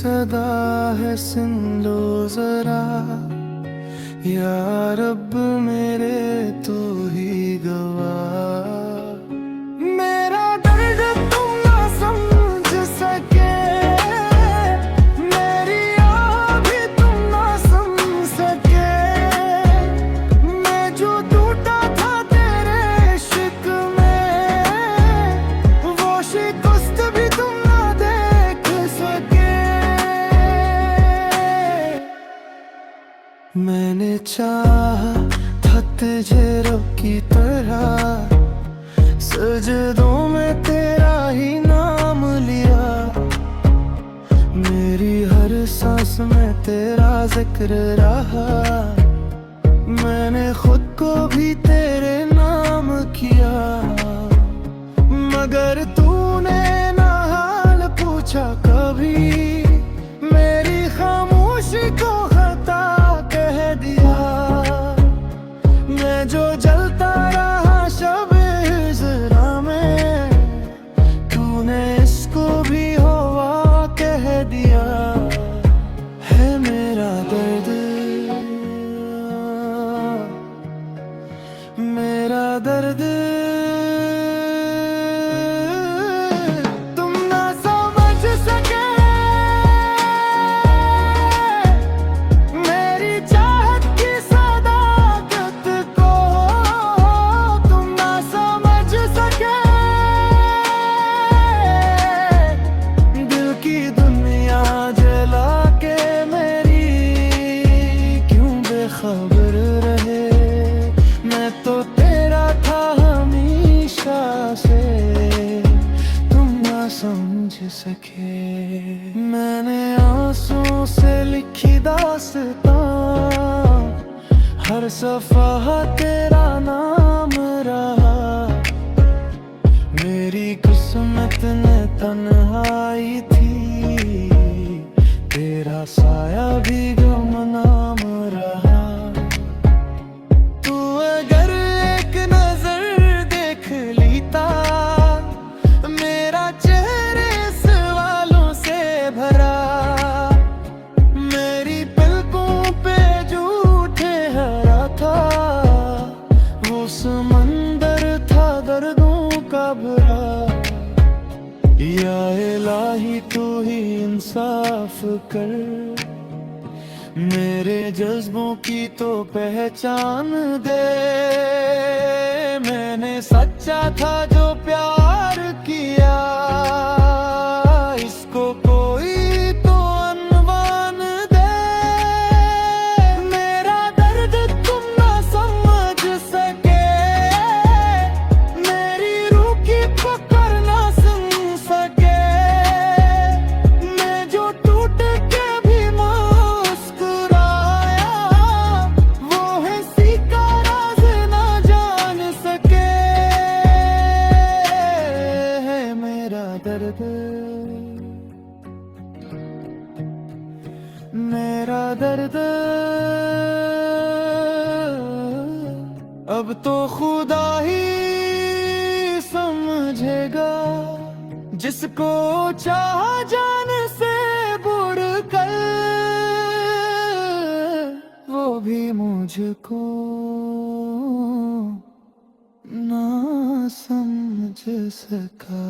सदा है, सुन लो जरा। या रब मेरे तो ही गवाह। मेरा दर्द तुम ना समझ सके, मेरी आह भी तुम ना समझ सके। मैं जो टूटा था तेरे इश्क में, वो शिकस्त भी तुम ना देख सके। मैंने चाहा था तुझे रब की तरह, सजदों में तेरा ही नाम लिया। मेरी हर सांस में तेरा जिक्र रहा, मैंने खुद को भी तेरे नाम किया। मगर तूने ना हाल पूछा कभी, मेरी खामोशी को खता कह दिया। मैं जो जलता रहा शब हिजरा में, तूने इसको भी हुआ कह दिया। है मेरा दर्द, मेरा दर्द तुम ना समझ सके। मेरी चाहत की सदाकत को तुम ना समझ सके। दिल की दुनिया जला के मेरी क्यों बेखबर रहे। मैं तो तेरा था हमेशा से, तुम ना समझ सके। मैंने आंसुओं से लिखी दास्तां, हर सफ़ा तेरा नाम रहा। मेरी किस्मत ने तन्हाई थी, तेरा साया भी गुमनाम रहा। तू अगर एक नजर देख लेता, मेरा चेहरे सवालों से भरा। मेरी पलकों पे जो ठहरा था, वो समंदर था दर्दों का भरा। या इलाही तू ही इंसाफ कर, मेरे जज्बों की तो पहचान दे। मैंने सच्चा था जो प्यार किया, इसको कोई तो अनवान दे। मेरा दर्द तुम ना समझ सके, मेरी रूह की पकड़ ना सुन सके। मैं जो टूट के भी मुस्कुराया, वो हंसी का राज ना जान सके। है मेरा दर्द, मेरा दर्द अब तो खुदा ही समझेगा। जिसको चाह जान से बढ़कर, वो भी मुझको ना समझ सका।